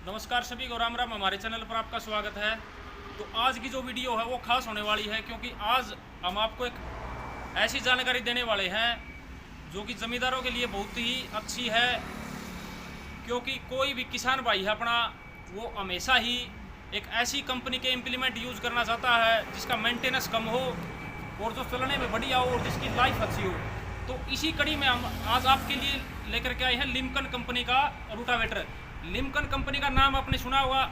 नमस्कार सभी को राम राम। हमारे चैनल पर आपका स्वागत है। तो आज की जो वीडियो है वो खास होने वाली है, क्योंकि आज हम आपको एक ऐसी जानकारी देने वाले हैं जो कि ज़मींदारों के लिए बहुत ही अच्छी है। क्योंकि कोई भी किसान भाई है अपना, वो हमेशा ही एक ऐसी कंपनी के इम्प्लीमेंट यूज़ करना चाहता है जिसका मेंटेनेंस कम हो और जो चलने में बढ़िया हो और जिसकी लाइफ अच्छी हो। तो इसी कड़ी में हम आज आपके लिए लेकर के आए हैं लिमकन कंपनी का रोटावेटर। लिमकन कंपनी का नाम आपने सुना होगा,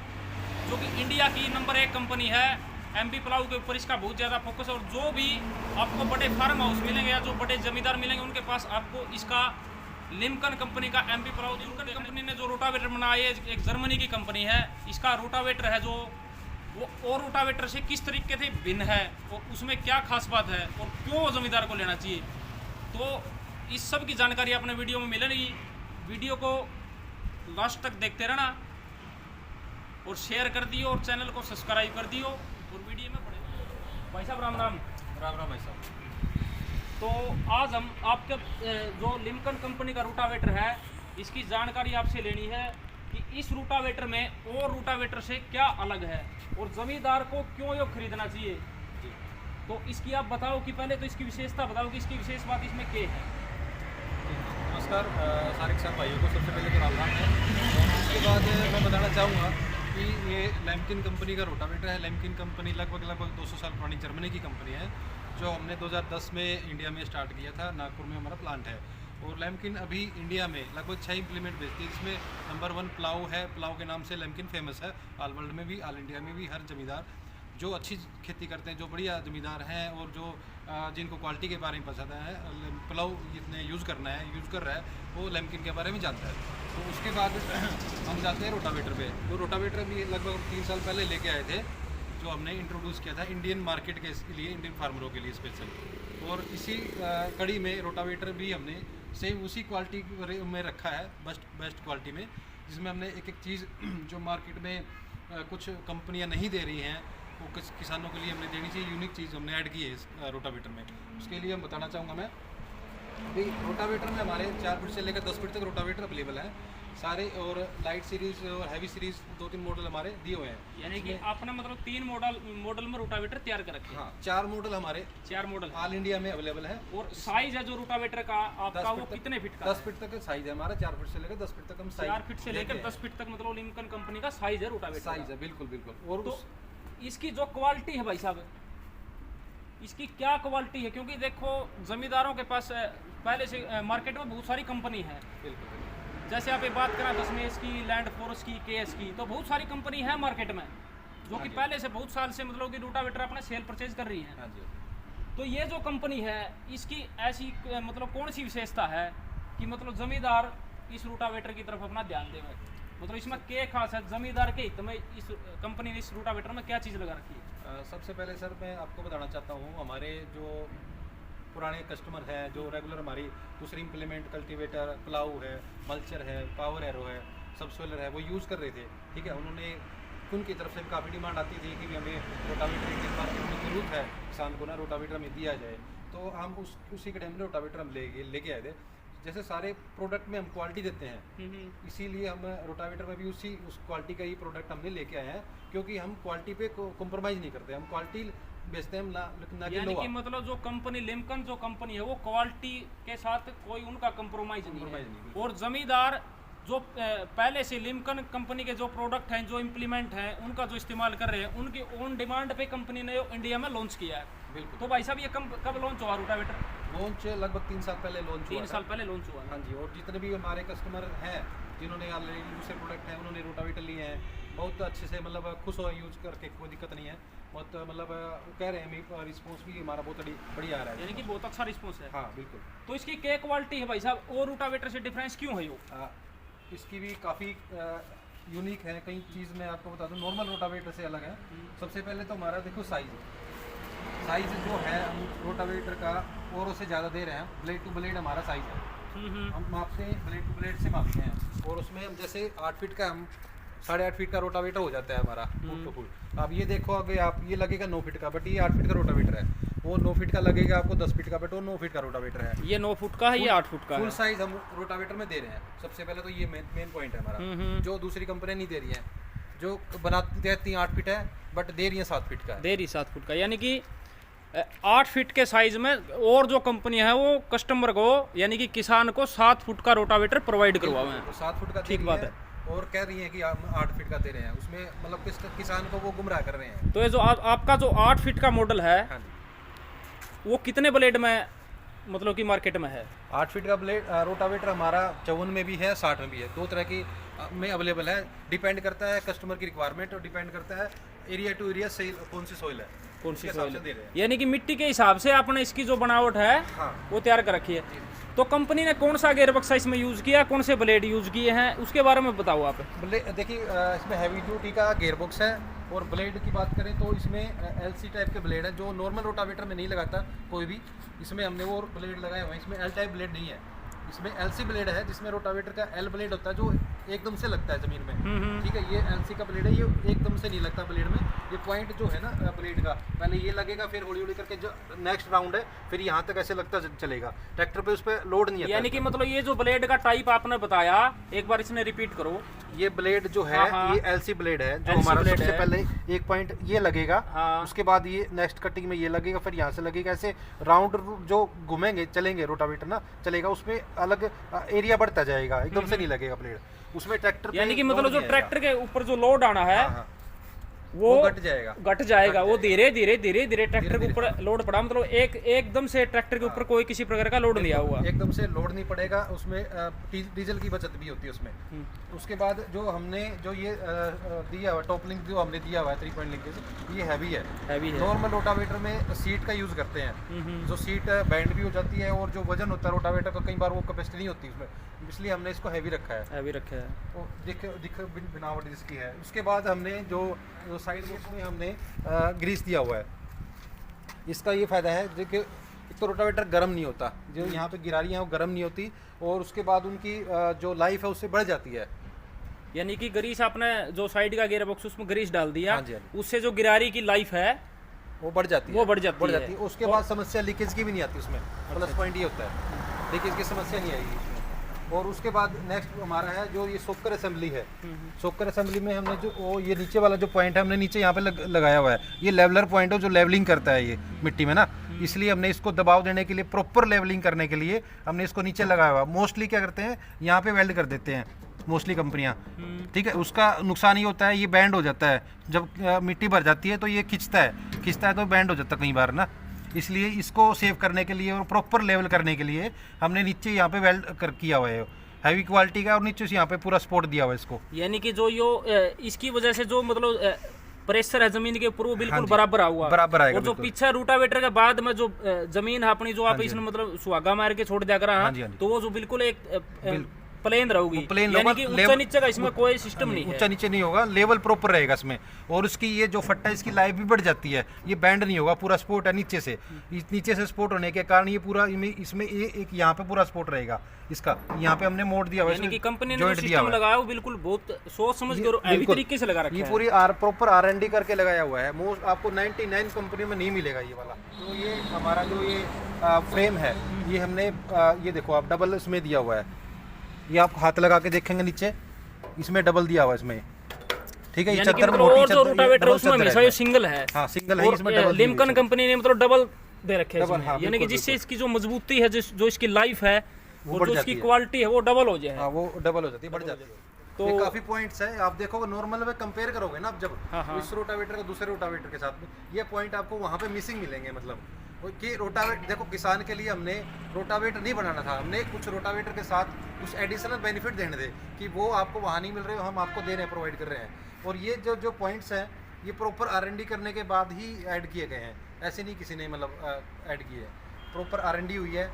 जो कि इंडिया की नंबर 1 कंपनी है। एमपी प्लाऊ के ऊपर इसका बहुत ज़्यादा फोकस है और जो भी आपको बड़े फार्म हाउस मिलेंगे या जो बड़े जमींदार मिलेंगे उनके पास आपको इसका लिमकन कंपनी का एमपी प्लाऊ। लिमकन कंपनी ने जो रोटावेटर बनाया है एक जर्मनी की कंपनी है। इसका रोटावेटर है जो वो और रोटावेटर से किस तरीके से भिन्न है और उसमें क्या खास बात है और क्यों जमींदार को लेना चाहिए, तो इस सब की जानकारी अपने वीडियो में मिलेगी। वीडियो को लास्ट तक देखते रहना और शेयर कर दियो और चैनल को सब्सक्राइब कर दियो और वीडियो में पढ़े। भाई साहब राम राम। राम राम भाई साहब। तो आज हम आपके जो लिमकन कंपनी का रोटावेटर है इसकी जानकारी आपसे लेनी है कि इस रोटावेटर में और रोटावेटर से क्या अलग है और ज़मींदार को क्यों ये खरीदना चाहिए। तो इसकी आप बताओ कि पहले तो इसकी विशेषता बताओ कि इसकी विशेष बात इसमें क्या है। नमस्कार सारे किसान भाइयों को सबसे पहले तो राम राम है। और उसके बाद मैं बताना चाहूँगा कि ये लैम्किन कंपनी का रोटावेटर है। लैम्किन कंपनी लगभग 200 साल पुरानी जर्मनी की कंपनी है, जो हमने 2010 में इंडिया में स्टार्ट किया था। नागपुर में हमारा प्लांट है और लैम्किन अभी इंडिया में लगभग 6 इम्प्लीमेंट बेचती है। इसमें नंबर 1 प्लाऊ है। प्लाऊ के नाम से लैम्किन फेमस है ऑल वर्ल्ड में भी, ऑल इंडिया में भी। हर जमींदार जो अच्छी खेती करते हैं, जो बढ़िया जमींदार हैं और जो जिनको क्वालिटी के बारे में पता है, प्लाऊ जितने यूज़ कर रहा है वो लैम्किन के बारे में जानता है। तो उसके बाद हम जाते हैं रोटावेटर पे। तो रोटावेटर भी लगभग 3 साल पहले लेके आए थे, जो हमने इंट्रोड्यूस किया था इंडियन मार्केट के लिए, इंडियन फार्मरों के लिए स्पेशल। और इसी कड़ी में रोटावेटर भी हमने सेम उसी क्वालिटी में रखा है, बेस्ट क्वालिटी में, जिसमें हमने एक चीज़ जो मार्केट में कुछ कंपनियां नहीं दे रही हैं वो कुछ किसानों के लिए हमने देनी चाहिए। यूनिक चीज़ हमने ऐड की है इस रोटावेटर में। उसके लिए हम बताना चाहूँगा मैं भी, रोटावेटर में हमारे 4 फीट से लेकर 10 फीट तक रोटावेटर अवेलेबल है सारे। और लाइट सीरीज़ और हैवी सीरीज़ 2-3 मॉडल हमारे दिए हुए हैं। यानी कि आपने मतलब 3 मॉडल में रोटावेटर तैयार कर रखे हैं। हाँ, 4 मॉडल हमारे 4 मॉडल ऑल इंडिया में अवेलेबल है। और साइज है जो रोटावेटर का आपका वो कितने फीट का? 10 फीट तक साइज है हमारा। 4 फीट से लेकर 10 फीट तक हम 4 फीट से लेकर 10 फीट तक मतलब लिमकन कंपनी का साइज है रोटावेटर साइज है। बिल्कुल। और तो इसकी जो क्वालिटी है भाई साहब, इसकी क्या क्वालिटी है? क्योंकि देखो जमींदारों के पास पहले से मार्केट में बहुत सारी कंपनी है। बिल्कुल। जैसे आप ये बात करें दशमेश की, लैंड फोर्स की, केएस की, तो बहुत सारी कंपनी है मार्केट में जो कि पहले से बहुत साल से मतलब कि रोटावेटर अपना सेल परचेज कर रही है। हाँ जी। तो ये जो कंपनी है इसकी ऐसी मतलब कौन सी विशेषता है कि मतलब जमींदार इस रोटावेटर की तरफ अपना ध्यान देवे? मतलब इसमें क्या खास है जमींदार के हित में? इस कंपनी ने इस रोटावेटर में क्या चीज़ लगा रखी है? सबसे पहले सर मैं आपको बताना चाहता हूँ, हमारे जो पुराने कस्टमर हैं, जो रेगुलर हमारी दूसरी इम्प्लीमेंट कल्टीवेटर, प्लाऊ है, मल्चर है, पावर एरो है, सबसोलर है, वो यूज़ कर रहे थे। ठीक है, उन्होंने उनकी तरफ से काफ़ी डिमांड आती थी कि हमें रोटावेटर की मार्केट में ज़रूरत है, किसान को ना रोटावेटर में दिया जाए। तो हम उसी के टाइम में रोटावेटर हम लेके आए थे। जैसे सारे प्रोडक्ट में हम क्वालिटी देते हैं, इसीलिए हम रोटावेटर में भी उस क्वालिटी का ही प्रोडक्ट हमने लेके आए हैं, क्योंकि हम क्वालिटी पे कॉम्प्रोमाइज़ नहीं करते। हम क्वालिटी बेचते हैं ना कि मतलब जो कंपनी लिमकन जो कंपनी है वो क्वालिटी के साथ कोई उनका कंप्रोमाइज नहीं है। और जमींदार जो पहले से लिमकन कंपनी के जो प्रोडक्ट हैं, जो इम्प्लीमेंट हैं, उनका जो इस्तेमाल कर रहे हैं, उनकी ओन डिमांड पे कंपनी ने इंडिया में लॉन्च किया है। बिल्कुल। तो भाई साहब ये कब लॉन्च हुआ रोटावेटर? लॉन्च लगभग 3 साल पहले लॉन्च हुआ। 3 साल पहले लॉन्च हुआ। हाँ जी। और जितने भी हमारे कस्टमर हैं जिन्होंने ऑलरेडी दूसरे प्रोडक्ट हैं, उन्होंने रोटावेटर लिए हैं, बहुत अच्छे से मतलब खुश हो यूज़ करके, कोई दिक्कत नहीं है। बहुत मतलब कह रहे हैं रिस्पॉन्स भी हमारा बहुत बढ़िया आ रहा है, यानी कि बहुत अच्छा रिस्पॉन्स है। हाँ बिल्कुल। तो इसकी क्या क्वालिटी है भाई साहब और रोटावेटर से डिफरेंस क्यों है? इसकी भी काफ़ी यूनिक है। कई चीज़ मैं आपको बता दूं, नॉर्मल रोटावेटर से अलग है। सबसे पहले तो हमारा देखो साइज़ जो है, हम रोटावेटर का और से ज़्यादा दे रहे हैं। ब्लेड टू ब्लेड हमारा साइज़ है, हम मापते हैं ब्लेड टू ब्लेड से मापते हैं। और उसमें हम जैसे 8 फीट का, हम 8.5 फीट का रोटावेटर हो जाता है हमारा फुट टू फुट। अब ये देखो, अगर आप ये लगेगा 9 फीट का, बट ये 8 फीट का रोटावेटर है। वो 9 फीट का लगेगा आपको, 10 फीट का पेट्रोल, 9 फीट का रोटावेटर है। ये 9 फुट का है, ये 8 फुट का फुल है। साइज हम रोटावेटर में दे रहे हैं। सबसे पहले तो ये मेन पॉइंट है हमारा, जो दूसरी कंपनी नहीं दे रही है, जो बनाती देती हैं 8 फीट है बट दे रही है 7 फीट का है। दे रही 7 फुट का, यानी कि 8 फीट के साइज में। और जो कंपनी है वो कस्टमर को यानी कि किसान को 7 फुट का रोटावेटर प्रोवाइड करवाए हैं। 7 फुट का दे ठीक रही बात है और कह रही है कि हम 8 फीट का दे रहे हैं। उसमें मतलब किसान को वो गुमराह कर रहे हैं। तो ये जो आपका जो 8 फीट का मॉडल है, हाँ जी, वो कितने ब्लेड में मतलब कि मार्केट में है? 8 फीट का ब्लेड रोटावेटर हमारा 54 में भी है, 60 में भी है, दो तरह की में अवेलेबल है। डिपेंड करता है कस्टमर की रिक्वायरमेंट और डिपेंड करता है एरिया टू एरिया से कौन सी सोइल है, कौन सी उसके हिसाब से दे रहे हैं। यानी कि मिट्टी के हिसाब से आपने इसकी जो बनावट है हाँ, वो तैयार कर रखी है। तो कंपनी ने कौन सा गेयरबॉक्स इसमें यूज़ किया, कौन से ब्लेड यूज़ किए हैं, उसके बारे में बताओ आप। देखिए इसमें हैवी ड्यूटी का गेयरबॉक्स है। और ब्लेड की बात करें तो इसमें एलसी टाइप के ब्लेड है, जो नॉर्मल रोटावेटर में नहीं लगाता कोई भी। इसमें हमने वो ब्लेड लगाए हुए हैं। इसमें एल टाइप ब्लेड नहीं है, इसमें एलसी ब्लेड है, जिसमें रोटावेटर का एल ब्लेड होता है जो एकदम से लगता है ज़मीन में। ठीक है, ये एलसी का ब्लेड है, ये एकदम से नहीं लगता ब्लेड में। ये पॉइंट जो है ना ब्लेड का, पहले ये लगेगा, फिर हौली हौली करके जो नेक्स्ट राउंड है फिर यहाँ तक ऐसे लगता चलेगा। ट्रैक्टर पे उस पर लोड नहीं आता। यानी कि मतलब ये जो ब्लेड का टाइप आपने बताया, एक बार इसने रिपीट करो। ये ब्लेड जो है ये एलसी ब्लेड है, जो LC हमारा ब्लेड सबसे है। पहले एक पॉइंट ये लगेगा। हाँ। उसके बाद ये नेक्स्ट कटिंग में ये लगेगा, फिर यहाँ से लगेगा, ऐसे राउंड जो घूमेंगे चलेंगे रोटावेटर ना चलेगा, उसमें अलग एरिया बढ़ता जाएगा, एकदम से नहीं लगेगा ब्लेड उसमें। ट्रैक्टर पे यानी कि लोड मतलब जो नहीं ट्रैक्टर के ऊपर जो लोड आना है आएगा। हाँ, वो घट जाएगा। घट जाएगा। वो धीरे धीरे धीरे धीरे ट्रैक्टर के ऊपर लोड पड़ा, मतलब एकदम से ट्रैक्टर के ऊपर कोई किसी प्रकार का लोड नहीं आया हुआ। एकदम से लोड नहीं पड़ेगा उसमें। डीजल की बचत भी होती है उसमें। उसके बाद जो हमने जो ये दिया हुआ टॉप लिंक जो हमने दिया हुआ है 3 पॉइंट लिंकेज, ये हैवी है। हैवी है। नॉर्मल रोटावेटर में सीट का यूज़ करते हैं, जो सीट बैंड भी हो जाती है और जो वजन होता है रोटावेटर का कई बार वो कैपेसिटी नहीं होती उसमें, इसलिए हमने इसको हैवी रखा है। हैवी रखा है। तो दिख बनावट इसकी है। उसके बाद हमने जो साइड बॉक्स में हमने ग्रीस दिया हुआ है। इसका ये फ़ायदा है देखिए, एक तो रोटावेटर गर्म नहीं होता, जो यहाँ पे गिरारियाँ हैं वो गर्म नहीं होती, और उसके बाद उनकी जो लाइफ है उससे बढ़ जाती है। यानी कि ग्रीस आपने जो साइड का गियर बॉक्स उसमें ग्रीस डाल दिया, हाँ जी, हाँ जी। उससे जो गिरारी की लाइफ है वो बढ़ जाती है, वो बढ़ जाती है। उसके बाद समस्या लीकेज की भी नहीं आती उसमें। प्लस पॉइंट ये होता है, लीकेज की समस्या नहीं आएगी उसमें। और उसके बाद नेक्स्ट हमारा है जो ये सोकर असेंबली है। सोकर असेंबली में हमने जो वो ये नीचे वाला जो पॉइंट है हमने नीचे यहाँ पे लगाया हुआ है। ये लेवलर पॉइंट है जो लेवलिंग करता है ये मिट्टी में ना, इसलिए हमने इसको दबाव देने के लिए, प्रॉपर लेवलिंग करने के लिए हमने इसको नीचे लगाया हुआ। मोस्टली क्या करते हैं यहाँ पे वेल्ड कर देते हैं मोस्टली कंपनियाँ, ठीक है। उसका नुकसान ये होता है, ये बैंड हो जाता है जब मिट्टी भर जाती है, तो ये खिंचता है तो बैंड हो जाता है कई बार ना। इसलिए इसको सेव करने के लिए और प्रॉपर लेवल करने के लिए हमने नीचे यहाँ पे वेल्ड किया हुआ है हैवी क्वालिटी का, और नीचे से यहाँ पे पूरा सपोर्ट दिया हुआ है इसको। यानी कि जो इसकी वजह से जो मतलब प्रेशर है जमीन के ऊपर वो बिल्कुल बराबर आऊगा, बराबर आएगा। और जो पीछे रूटावेटर के बाद में जो जमीन है अपनी जो आप इसने मतलब सुहागा मार के छोड़ दिया करा, तो वो जो बिल्कुल एक प्लेन रहूगी, यानी कि ऊंचा नीचे का इसमें कोई सिस्टम नहीं है। ऊंचा नीचे नहीं होगा, लेवल प्रॉपर रहेगा इसमें। और उसकी ये जो फट्टा इसकी लाइफ भी बढ़ जाती है, ये बैंड नहीं होगा, पूरा सपोर्ट है नीचे से। नीचे से सपोर्ट होने के कारण ये पूरा इसमें ये एक यहाँ पे पूरा सपोर्ट रहेगा इसका। यहाँ पे हमने मोड़ दिया हुआ है, यानी कि कंपनी ने जो सिस्टम लगाया वो बिल्कुल बहुत सोच समझ के और हैवी तरीके से लगा रखा है। ये पूरी प्रॉपर R&D करके लगाया हुआ है। मोस्ट आपको 99 कंपनी में नहीं मिलेगा ये वाला। तो ये हमारा जो ये फ्रेम है, ये हमने ये देखो आप डबल इसमें दिया हुआ है। ये आप हाथ लगा के देखेंगे नीचे, इसमें डबल दिया हुआ इसमें, ठीक है। ये चद्दर मोटी और जो रोटावेटर उसमें हमेशा ये सिंगल है। हाँ, सिंगल है, इसमें डबल लिमकन कंपनी ने मतलब डबल दे रखे हैं इसमें, यानी कि जिससे इसकी जो मजबूती है, जो इसकी लाइफ है, वो जो इसकी क्वालिटी है वो डबल हो जाए। हाँ, वो डबल हो जाती है, बढ़ जाती है। तो ये काफी पॉइंट्स है, आप देखोगे नॉर्मल में कंपेयर करोगे ना आप जब इस रोटावेटर को दूसरे रोटावेटर के साथ में, ये पॉइंट आपको वहाँ पे मिसिंग मिलेंगे। मतलब कि रोटावेटर देखो, किसान के लिए हमने रोटावेटर नहीं बनाना था, हमने कुछ रोटावेटर के साथ कुछ एडिशनल बेनिफिट देने थे कि वो आपको वहाँ नहीं मिल रहे, हम आपको दे रहे हैं, प्रोवाइड कर रहे हैं। और ये जो पॉइंट्स हैं ये प्रॉपर R&D करने के बाद ही ऐड किए गए हैं, ऐसे नहीं किसी ने मतलब ऐड किए। प्रॉपर R&D हुई है,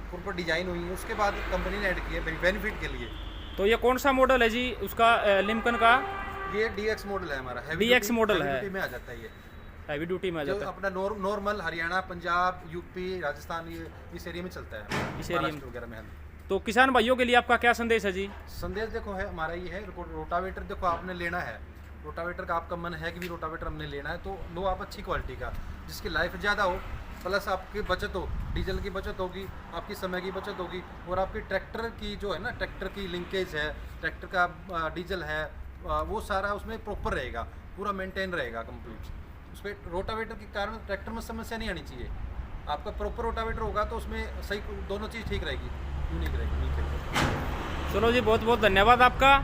प्रॉपर डिजाइन हुई है, उसके बाद कंपनी ने ऐड किए बेनिफिट के लिए। तो ये कौन सा मॉडल है जी उसका लिमकन का? ये DX मॉडल है हमारा, DX मॉडल है, में आ जाता है ये हैवी ड्यूटी में आ जाता है। अपना नॉर्मल हरियाणा, पंजाब, यूपी, राजस्थान, ये इस एरिया में चलता है, इस एरिया में वगैरह में। तो किसान भाइयों के लिए आपका क्या संदेश है जी? संदेश देखो है हमारा ये है, रोटावेटर देखो आपने लेना है, रोटावेटर का आपका मन है कि भी रोटावेटर हमने लेना है, तो लो आप अच्छी क्वालिटी का, जिसकी लाइफ ज़्यादा हो, प्लस आपकी बचत हो, डीजल की बचत होगी, आपकी समय की बचत होगी, और आपकी ट्रैक्टर की जो है ना, ट्रैक्टर की लिंकेज है, ट्रैक्टर का डीजल है, वो सारा उसमें प्रॉपर रहेगा, पूरा मेंटेन रहेगा कंप्लीट। उस पर रोटावेटर के कारण ट्रैक्टर में समस्या नहीं आनी चाहिए। आपका प्रॉपर रोटावेटर होगा तो उसमें सही दोनों चीज़ ठीक रहेगी, यूनिक रहेगी, मिलकर। चलो जी, बहुत बहुत धन्यवाद आपका।